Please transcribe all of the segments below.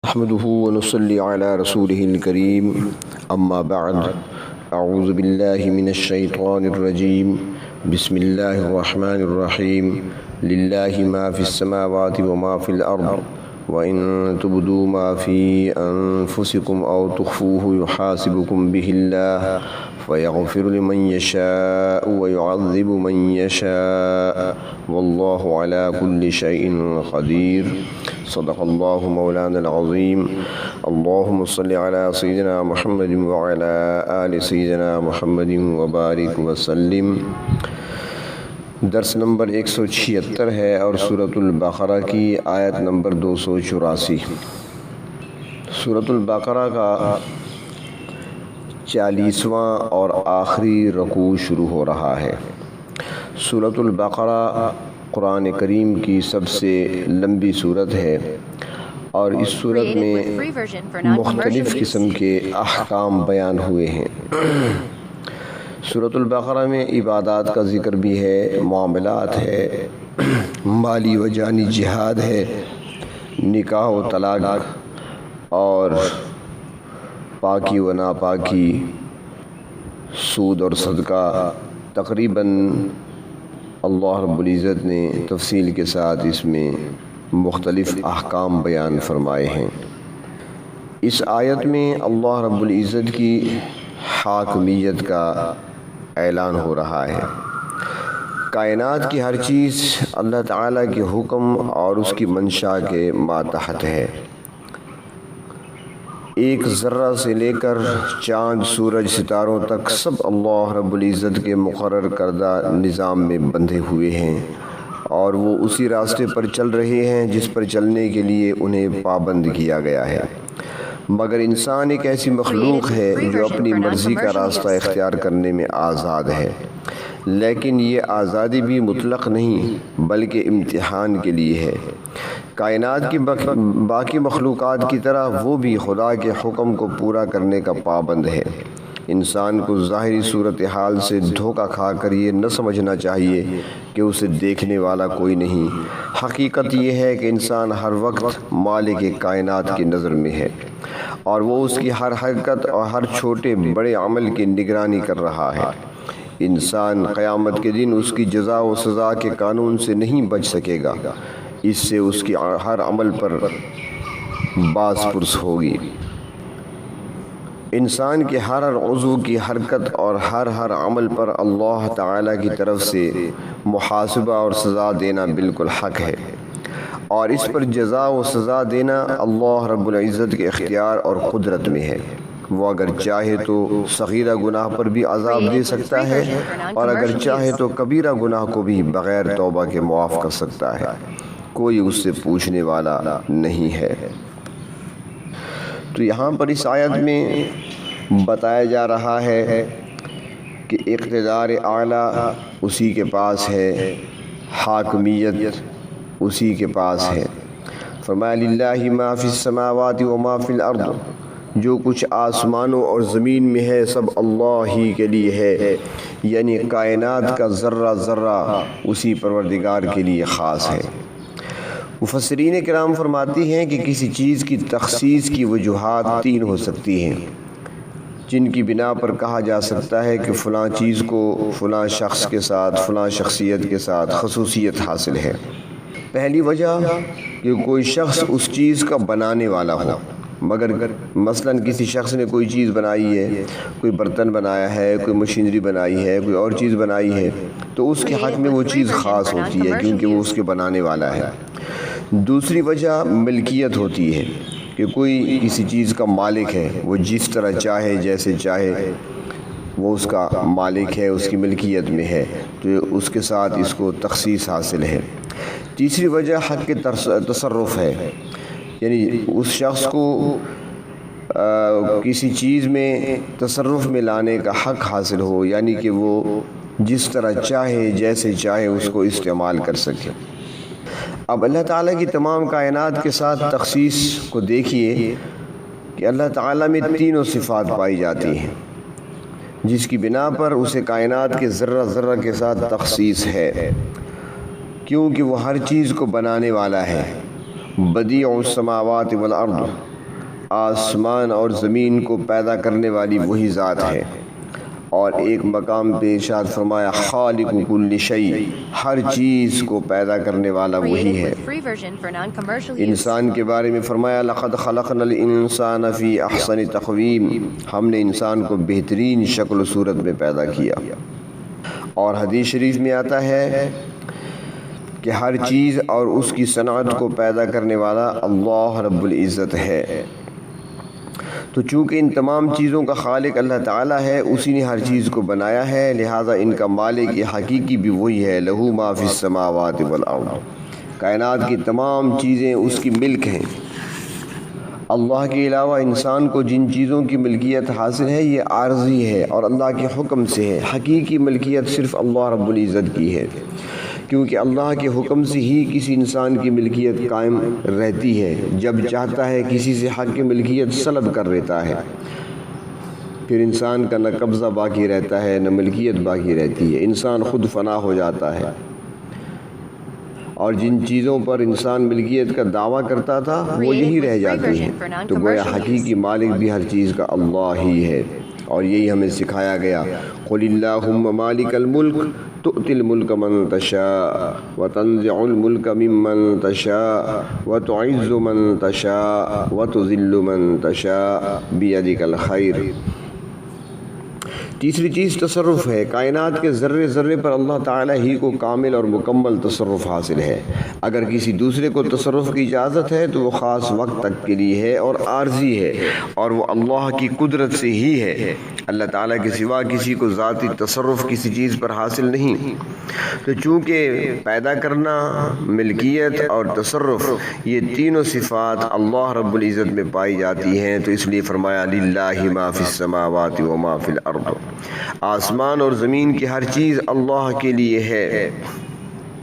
نحمده ونصلي على رسوله الكريم أما بعد أعوذ بالله من الشيطان الرجيم بسم الله الرحمن الرحيم لله ما في السماوات وما في الأرض وإن تبدوا ما في أنفسكم أو تخفوه يحاسبكم به الله فيغفر لمن يشاء ويعذب من يشاء والله على كل شيء قدير صدق الله مولانا العظيم اللهم صل على سيدنا محمد وعلى آل سيدنا محمد وبارك وسلم۔ درس نمبر 176 ہے اور سورۃ البقرہ کی آیت نمبر 284۔ سورۃ البقرہ کا 40واں اور آخری رکوع شروع ہو رہا ہے۔ سورۃ البقرہ قرآن کریم کی سب سے لمبی صورت ہے اور اس صورت میں مختلف قسم کے احکام بیان ہوئے ہیں۔ سورۃ البقرہ میں عبادات کا ذکر بھی ہے، معاملات ہے، مالی و جانی جہاد ہے، نکاح و طلاق اور پاکی و ناپاکی، سود اور صدقہ۔ تقریباً اللہ رب العزت نے تفصیل کے ساتھ اس میں مختلف احکام بیان فرمائے ہیں۔ اس آیت میں اللہ رب العزت کی حاکمیت کا اعلان ہو رہا ہے۔ کائنات کی ہر چیز اللہ تعالیٰ کے حکم اور اس کی منشا کے ماتحت ہے۔ ایک ذرہ سے لے کر چاند، سورج، ستاروں تک سب اللہ رب العزت کے مقرر کردہ نظام میں بندھے ہوئے ہیں اور وہ اسی راستے پر چل رہے ہیں جس پر چلنے کے لیے انہیں پابند کیا گیا ہے۔ مگر انسان ایک ایسی مخلوق ہے جو اپنی مرضی کا راستہ اختیار کرنے میں آزاد ہے، لیکن یہ آزادی بھی مطلق نہیں بلکہ امتحان کے لیے ہے۔ کائنات کی باقی مخلوقات کی طرح وہ بھی خدا کے حکم کو پورا کرنے کا پابند ہے۔ انسان کو ظاہری صورتحال سے دھوکہ کھا کر یہ نہ سمجھنا چاہیے کہ اسے دیکھنے والا کوئی نہیں۔ حقیقت یہ ہے کہ انسان ہر وقت مالک کائنات کی نظر میں ہے اور وہ اس کی ہر حرکت اور ہر چھوٹے بڑے عمل کی نگرانی کر رہا ہے۔ انسان قیامت کے دن اس کی جزا و سزا کے قانون سے نہیں بچ سکے گا، اس سے اس کی ہر عمل پر باز پرس ہوگی۔ انسان کے ہر عضو کی حرکت اور ہر عمل پر اللہ تعالیٰ کی طرف سے محاسبہ اور سزا دینا بالکل حق ہے، اور اس پر جزا و سزا دینا اللہ رب العزت کے اختیار اور قدرت میں ہے۔ وہ اگر چاہے تو صغیرہ گناہ پر بھی عذاب دے سکتا ہے اور اگر چاہے تو کبیرہ گناہ کو بھی بغیر توبہ کے معاف کر سکتا ہے، کوئی اس سے پوچھنے والا نہیں ہے۔ تو یہاں پر اس آیت میں بتایا جا رہا ہے کہ اقتدار اعلیٰ اسی کے پاس ہے، حاکمیت اسی کے پاس ہے۔ فرمایا للہ ما فی السماوات وما فی الارض، جو کچھ آسمانوں اور زمین میں ہے سب اللہ ہی کے لیے ہے، یعنی کائنات کا ذرہ ذرہ اسی پروردگار کے لیے خاص ہے۔ مفسرین کرام فرماتی ہیں کہ کسی چیز کی تخصیص کی وجوہات 3 ہو سکتی ہیں جن کی بنا پر کہا جا سکتا ہے کہ فلاں چیز کو فلاں شخص کے ساتھ، فلاں شخصیت کے ساتھ خصوصیت حاصل ہے۔ پہلی وجہ کہ کوئی شخص اس چیز کا بنانے والا ہو، مگر مثلاً کسی شخص نے کوئی چیز بنائی ہے، کوئی برتن بنایا ہے، کوئی مشینری بنائی ہے، کوئی اور چیز بنائی ہے، تو اس کے حق میں وہ چیز خاص ہوتی ہے کیونکہ وہ اس کے بنانے والا ہے۔ دوسری وجہ ملکیت ہوتی ہے کہ کوئی کسی چیز کا مالک ہے، وہ جس طرح چاہے جیسے چاہے وہ اس کا مالک ہے، اس کی ملکیت میں ہے، تو اس کے ساتھ اس کو تخصیص حاصل ہے۔ تیسری وجہ حق کے تصرف ہے، یعنی اس شخص کو کسی چیز میں تصرف میں لانے کا حق حاصل ہو، یعنی کہ وہ جس طرح چاہے جیسے چاہے اس کو استعمال کر سکے۔ اب اللہ تعالیٰ کی تمام کائنات کے ساتھ تخصیص کو دیکھیے کہ اللہ تعالیٰ میں 3 صفات پائی جاتی ہیں جس کی بنا پر اسے کائنات کے ذرہ ذرہ کے ساتھ تخصیص ہے، کیونکہ وہ ہر چیز کو بنانے والا ہے۔ بدیع السماوات والارض، آسمان اور زمین کو پیدا کرنے والی وہی ذات ہے۔ اور ایک مقام پہ ارشاد فرمایا خالق کل شیء، ہر چیز کو پیدا کرنے والا وہی ہے۔ انسان کے بارے میں فرمایا لقد خلقنا الانسان فی احسن تقویم، ہم نے انسان کو بہترین شکل و صورت میں پیدا کیا۔ اور حدیث شریف میں آتا ہے کہ ہر چیز اور اس کی صنعت کو پیدا کرنے والا اللہ رب العزت ہے۔ تو چونکہ ان تمام چیزوں کا خالق اللہ تعالیٰ ہے، اسی نے ہر چیز کو بنایا ہے، لہٰذا ان کا مالک حقیقی بھی وہی ہے۔ لہو ما فی السماوات والارض، کائنات کی تمام چیزیں اس کی ملک ہیں۔ اللہ کے علاوہ انسان کو جن چیزوں کی ملکیت حاصل ہے یہ عارضی ہے اور اللہ کے حکم سے ہے۔ حقیقی ملکیت صرف اللہ رب العزت کی ہے، کیونکہ اللہ کے حکم سے ہی کسی انسان کی ملکیت قائم رہتی ہے۔ جب چاہتا ہے کسی سے حق کی ملکیت سلب کر لیتا ہے، پھر انسان کا نہ قبضہ باقی رہتا ہے نہ ملکیت باقی رہتی ہے، انسان خود فنا ہو جاتا ہے۔ اور جن چیزوں پر انسان ملکیت کا دعویٰ کرتا تھا وہ یہی رہ جاتی ہیں۔ تو گویا حقیقی مالک بھی ہر چیز کا اللہ ہی ہے، اور یہی ہمیں سکھایا گیا۔ قل اللہم مالک الملک تؤتی الملک من تشاء وتنزع الملک ممن تشاء وتعز من تشاء وتذل من تشاء بیدک الخیر۔ تیسری چیز تصرف ہے۔ کائنات کے ذرے ذرے پر اللہ تعالیٰ ہی کو کامل اور مکمل تصرف حاصل ہے۔ اگر کسی دوسرے کو تصرف کی اجازت ہے تو وہ خاص وقت تک کے لیے ہے اور عارضی ہے، اور وہ اللہ کی قدرت سے ہی ہے۔ اللہ تعالیٰ کے سوا کسی کو ذاتی تصرف کسی چیز پر حاصل نہیں۔ تو چونکہ پیدا کرنا، ملکیت اور تصرف یہ تینوں صفات اللہ رب العزت میں پائی جاتی ہیں، تو اس لیے فرمایا للہ ما فی السماوات وما فی الارض، آسمان اور زمین کی ہر چیز اللہ کے لیے ہے۔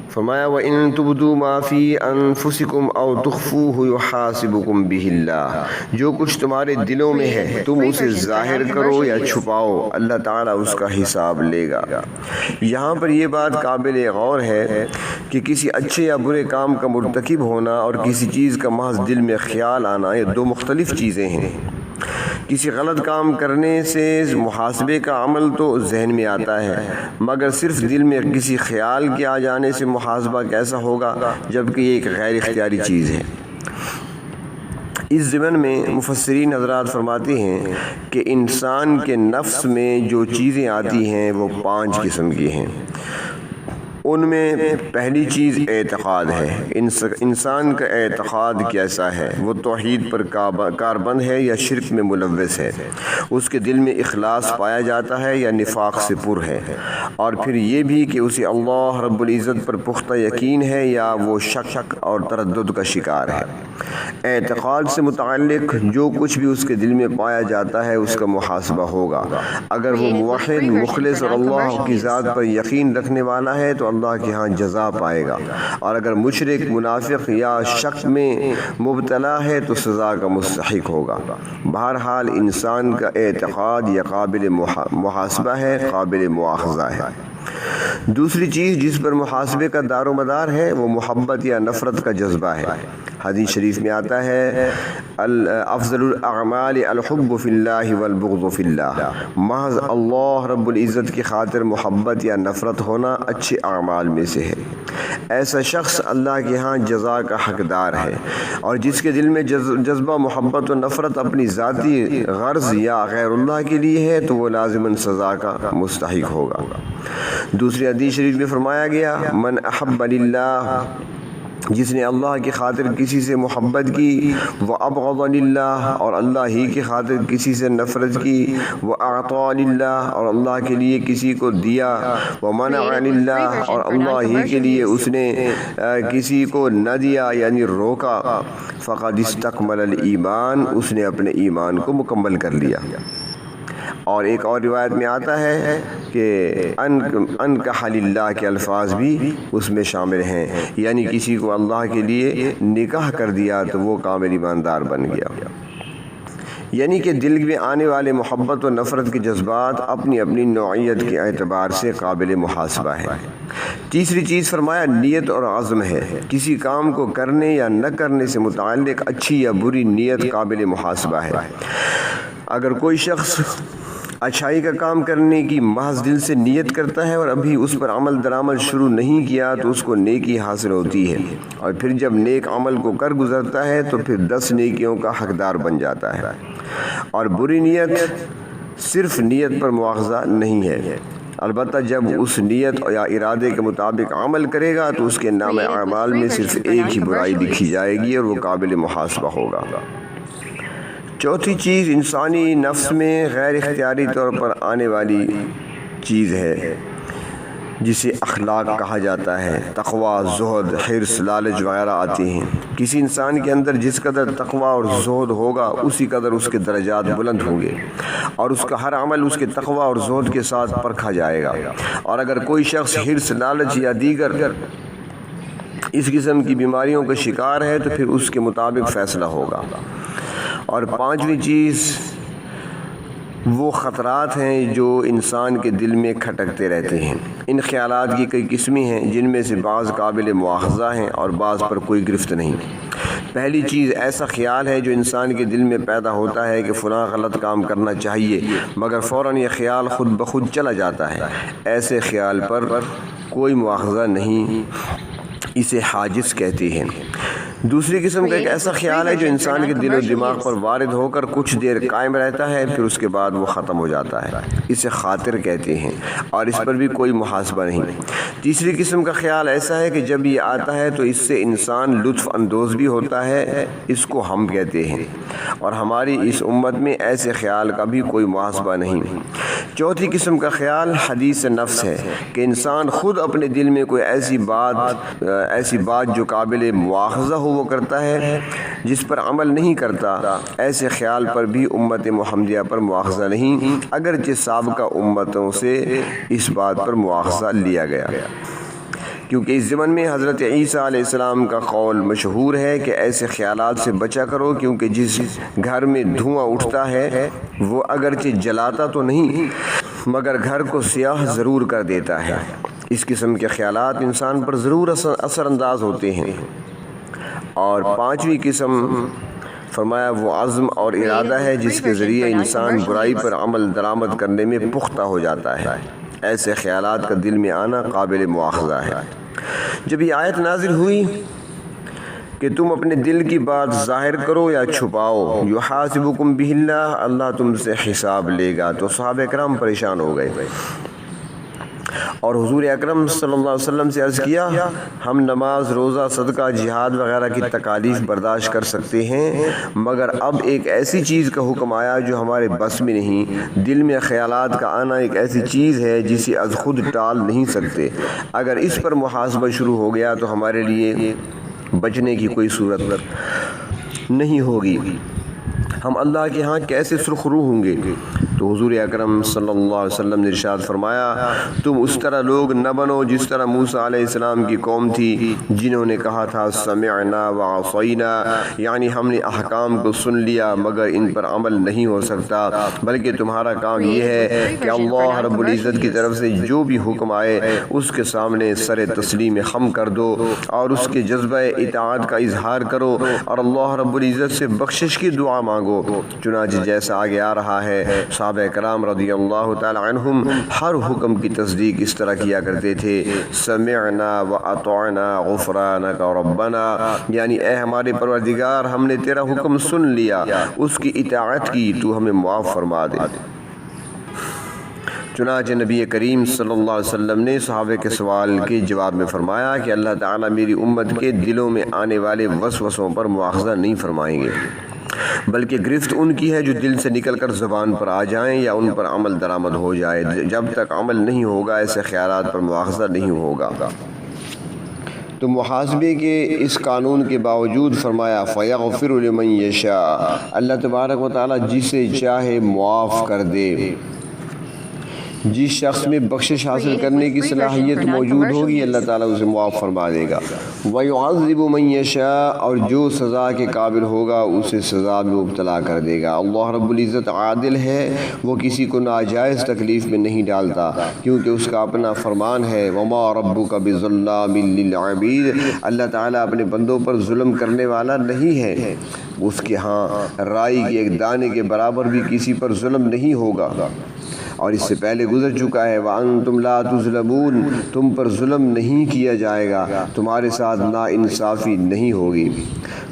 فرمایا وَإِن تُبْدُوا مَا فِي أَنفُسِكُمْ أَوْ تُخْفُوهُ يُحَاسِبُكُمْ بِهِ اللَّهُ، جو کچھ تمہارے دلوں میں ہے تم اسے ظاہر کرو یا چھپاؤ، اللہ تعالیٰ اس کا حساب لے گا۔ یہاں پر یہ بات قابل غور ہے کہ کسی اچھے یا برے کام کا مرتکب ہونا اور کسی چیز کا محض دل میں خیال آنا یہ دو مختلف چیزیں ہیں۔ کسی غلط کام کرنے سے محاسبے کا عمل تو ذہن میں آتا ہے، مگر صرف دل میں کسی خیال کے آ جانے سے محاسبہ کیسا ہوگا، جبکہ یہ ایک غیر اختیاری چیز ہے۔ اس ضمن میں مفسرین حضرات فرماتے ہیں کہ انسان کے نفس میں جو چیزیں آتی ہیں وہ 5 قسم کی ہیں۔ ان میں پہلی چیز اعتقاد ہے۔ انسان کا اعتقاد کیسا ہے؟ وہ توحید پر کاربند ہے یا شرک میں ملوث ہے؟ اس کے دل میں اخلاص پایا جاتا ہے یا نفاق سے پر ہے؟ اور پھر یہ بھی کہ اسے اللہ رب العزت پر پختہ یقین ہے یا وہ شک اور تردد کا شکار ہے۔ اعتقاد سے متعلق جو کچھ بھی اس کے دل میں پایا جاتا ہے اس کا محاسبہ ہوگا۔ اگر وہ موحد، مخلص اور اللہ کی ذات پر یقین رکھنے والا ہے تو اللہ کے ہاں جزا پائے گا، اور اگر مشرک، منافق یا شک میں مبتلا ہے تو سزا کا مستحق ہوگا۔ بہرحال انسان کا اعتقاد یا قابل محاسبہ ہے، قابل مواخذہ ہے۔ دوسری چیز جس پر محاسبے کا دار و مدار ہے وہ محبت یا نفرت کا جذبہ ہے۔ حدیث شریف میں آتا ہے افضل الاعمال الحب فی اللہ والبغض فی اللہ، محض اللہ رب العزت کی خاطر محبت یا نفرت ہونا اچھے اعمال میں سے ہے۔ ایسا شخص اللہ کے ہاں جزا کا حقدار ہے، اور جس کے دل میں جذبہ محبت و نفرت اپنی ذاتی غرض یا غیر اللہ کے لیے ہے تو وہ لازماً سزا کا مستحق ہوگا۔ دوسری حدیث شریف میں فرمایا گیا من احب للہ، جس نے اللہ کی خاطر کسی سے محبت کی، وابغض للہ، اور اللہ ہی کی خاطر کسی سے نفرت کی، واعطى للہ، اور اللہ کے لیے کسی کو دیا، ومنع للہ، اور اللہ ہی کے لیے اس نے کسی کو نہ دیا یعنی روکا، فقد استکمل الایمان، اس نے اپنے ایمان کو مکمل کر لیا۔ اور ایک اور روایت میں آتا ہے کہ انکح للہ کے الفاظ بھی اس میں شامل ہیں، یعنی کسی کو اللہ کے لیے نکاح کر دیا تو وہ کامل ایماندار بن گیا۔ یعنی کہ دل میں آنے والے محبت و نفرت کے جذبات اپنی اپنی نوعیت کے اعتبار سے قابل محاسبہ ہے۔ تیسری چیز فرمایا نیت اور عزم ہے۔ کسی کام کو کرنے یا نہ کرنے سے متعلق اچھی یا بری نیت قابل محاسبہ ہے۔ اگر کوئی شخص اچھائی کا کام کرنے کی محض دل سے نیت کرتا ہے اور ابھی اس پر عمل درآمد شروع نہیں کیا تو اس کو نیکی حاصل ہوتی ہے، اور پھر جب نیک عمل کو کر گزرتا ہے تو پھر 10 نیکیوں کا حقدار بن جاتا ہے۔ اور بری نیت صرف نیت پر مواخذہ نہیں ہے، البتہ جب اس نیت یا ارادے کے مطابق عمل کرے گا تو اس کے نام اعمال میں صرف ایک ہی برائی لکھی جائے گی اور وہ قابل محاسبہ ہوگا۔ چوتھی چیز انسانی نفس میں غیر اختیاری طور پر آنے والی چیز ہے جسے اخلاق کہا جاتا ہے۔ تقویٰ، زہد، حرص، لالچ وغیرہ آتے ہیں۔ کسی انسان کے اندر جس قدر تقویٰ اور زہد ہوگا اسی قدر اس کے درجات بلند ہوں گے اور اس کا ہر عمل اس کے تقویٰ اور زہد کے ساتھ پرکھا جائے گا۔ اور اگر کوئی شخص حرص، لالچ یا دیگر اس قسم کی بیماریوں کا شکار ہے تو پھر اس کے مطابق فیصلہ ہوگا۔ اور پانچویں چیز وہ خطرات ہیں جو انسان کے دل میں کھٹکتے رہتے ہیں۔ ان خیالات کی کئی قسمیں ہیں جن میں سے بعض قابل مواخذہ ہیں اور بعض پر کوئی گرفت نہیں۔ پہلی چیز ایسا خیال ہے جو انسان کے دل میں پیدا ہوتا ہے کہ فلاں غلط کام کرنا چاہیے، مگر فوراً یہ خیال خود بخود چلا جاتا ہے۔ ایسے خیال پر کوئی مواخذہ نہیں، اسے حاجز کہتے ہیں۔ دوسری قسم کا ایک ایسا خیال ہے جو انسان کے دل و دماغ پر وارد ہو کر کچھ دیر قائم رہتا ہے، پھر اس کے بعد وہ ختم ہو جاتا ہے، اسے خاطر کہتے ہیں اور اس پر بھی کوئی محاسبہ نہیں۔ تیسری قسم کا خیال ایسا ہے کہ جب یہ آتا ہے تو اس سے انسان لطف اندوز بھی ہوتا ہے، اس کو ہم کہتے ہیں، اور ہماری اس امت میں ایسے خیال کا بھی کوئی محاسبہ نہیں۔ چوتھی قسم کا خیال حدیث نفس ہے کہ انسان خود اپنے دل میں کوئی ایسی بات جو قابل مواخذہ ہو وہ کرتا ہے، جس پر عمل نہیں کرتا۔ ایسے خیال پر بھی امت محمدیہ پر مواخذہ نہیں، اگرچہ سابقہ امتوں سے اس بات پر مواخذہ لیا گیا، کیونکہ اس ضمن میں حضرت عیسیٰ علیہ السلام کا قول مشہور ہے کہ ایسے خیالات سے بچا کرو، کیونکہ جس گھر میں دھواں اٹھتا ہے وہ اگرچہ جلاتا تو نہیں مگر گھر کو سیاہ ضرور کر دیتا ہے۔ اس قسم کے خیالات انسان پر ضرور اثر انداز ہوتے ہیں۔ اور پانچویں قسم فرمایا وہ عزم اور ارادہ ہے جس کے ذریعے انسان برائی پر عمل درآمد کرنے میں پختہ ہو جاتا ہے۔ ایسے خیالات کا دل میں آنا قابل مواخذہ ہے۔ جب یہ آیت نازل ہوئی کہ تم اپنے دل کی بات ظاہر کرو یا چھپاؤ، یحاسبکم بہ اللہ، اللہ تم سے حساب لے گا، تو صحابہ کرام پریشان ہو گئے اور حضور اکرم صلی اللہ علیہ وسلم سے عرض کیا، ہم نماز، روزہ، صدقہ، جہاد وغیرہ کی تکالیف برداشت کر سکتے ہیں، مگر اب ایک ایسی چیز کا حکم آیا جو ہمارے بس میں نہیں۔ دل میں خیالات کا آنا ایک ایسی چیز ہے جسے از خود ٹال نہیں سکتے، اگر اس پر محاسبہ شروع ہو گیا تو ہمارے لیے بچنے کی کوئی صورت نہیں ہوگی، ہم اللہ کے ہاں کیسے سرخ رو ہوں گے۔ تو حضور اکرم صلی اللہ علیہ وسلم نے ارشاد فرمایا، تم اس طرح لوگ نہ بنو جس طرح موسیٰ علیہ السلام کی قوم تھی، جنہوں نے کہا تھا سمعنا وعصینا، یعنی ہم نے احکام کو سن لیا مگر ان پر عمل نہیں ہو سکتا، بلکہ تمہارا کام یہ ہے کہ اللہ رب العزت کی طرف سے جو بھی حکم آئے اس کے سامنے سر تسلیم خم کر دو اور اس کے جذبہ اطاعت کا اظہار کرو اور اللہ رب العزت سے بخشش کی دعا مانگو۔ چنانچہ جیسا آگے آ رہا ہے، صحابہ کرام رضی اللہ تعالی عنہم ہر حکم کی تصدیق اس طرح کیا کرتے تھے، سمعنا واطعنا غفرانک ربنا، یعنی اے ہمارے پروردگار ہم نے تیرا حکم سن لیا، اس کی اطاعت کی، تو ہمیں معاف فرما دے۔ چنانچہ نبی کریم صلی اللہ علیہ وسلم نے صحابہ کے سوال کے جواب میں فرمایا کہ اللہ تعالیٰ میری امت کے دلوں میں آنے والے وسوسوں پر مواخذہ نہیں فرمائیں گے، بلکہ گرفت ان کی ہے جو دل سے نکل کر زبان پر آ جائیں یا ان پر عمل درآمد ہو جائے۔ جب تک عمل نہیں ہوگا ایسے خیالات پر مواخذہ نہیں ہوگا۔ تو محاسبے کے اس قانون کے باوجود فرمایا فَيَغْفِرُ لِمَن يَشَاءُ، اللہ تبارک و تعالیٰ جسے چاہے معاف کر دے۔ جس شخص میں بخشش حاصل کرنے کی صلاحیت موجود ہوگی اللہ تعالیٰ اسے معاف فرما دے گا۔ وَيُعَذِّبُ مَن يَشَاءُ اور جو سزا کے قابل ہوگا اسے سزا میں مبتلا کر دے گا۔ اللہ رب العزت عادل ہے، وہ کسی کو ناجائز تکلیف میں نہیں ڈالتا کیونکہ اس کا اپنا فرمان ہے وَمَا رَبُّكَ بِظَلَّامٍ لِّلْعَبِيدِ، اللہ تعالیٰ اپنے بندوں پر ظلم کرنے والا نہیں ہے، اس کے ہاں رائی کے ایک دانے کے برابر بھی کسی پر ظلم نہیں ہوگا۔ اور اس سے پہلے گزر چکا ہے وَأَنْتُمْ لَا تُظْلَمُونَ، تم پر ظلم نہیں کیا جائے گا، تمہارے ساتھ ناانصافی نہیں ہوگی۔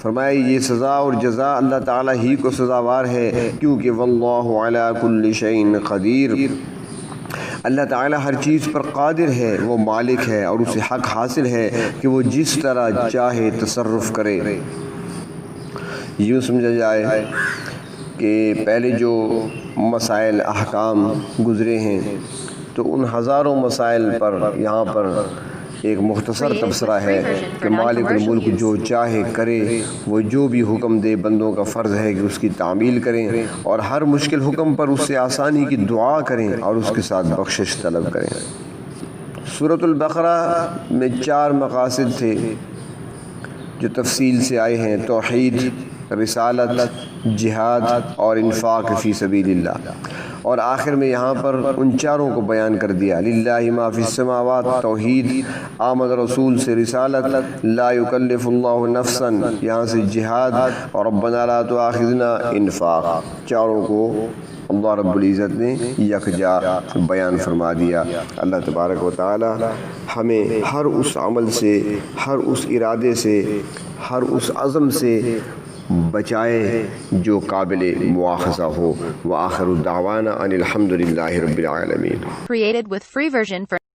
فرمایا یہ سزا اور جزا اللہ تعالیٰ ہی کو سزاوار ہے کیونکہ وَاللَّهُ عَلَى كُلِّ شَيْءٍ قَدِيرٌ، اللہ تعالیٰ ہر چیز پر قادر ہے، وہ مالک ہے اور اسے حق حاصل ہے کہ وہ جس طرح چاہے تصرف کرے۔ یوں سمجھا جائے کہ پہلے جو مسائل احکام گزرے ہیں تو ان ہزاروں مسائل پر یہاں پر ایک مختصر تبصرہ ہے کہ مالک الملک جو چاہے کرے، وہ جو بھی حکم دے بندوں کا فرض ہے کہ اس کی تعمیل کریں اور ہر مشکل حکم پر اس سے آسانی کی دعا کریں اور اس کے ساتھ بخشش طلب کریں۔ سورۃ البقرہ میں 4 مقاصد تھے جو تفصیل سے آئے ہیں: توحید، رسالت، جہاد اور انفاق فی سبیل اللہ، اور آخر میں یہاں پر ان چاروں کو بیان کر دیا۔ للہ ما فی السماوات توحید، آمد رسول سے رسالت، لا یکلف اللہ نفسا یہاں سے جہاد، اور ربنا لا تؤاخذنا انفاق، چاروں کو اللہ رب العزت نے یکجا بیان فرما دیا۔ اللہ تبارک و تعالی ہمیں ہر اس عمل سے، ہر اس ارادے سے، ہر اس عزم سے بچائے جو قابل مواخذہ ہو۔ وآخر دعوانا ان الحمد للہ رب العالمین۔ Created with free version for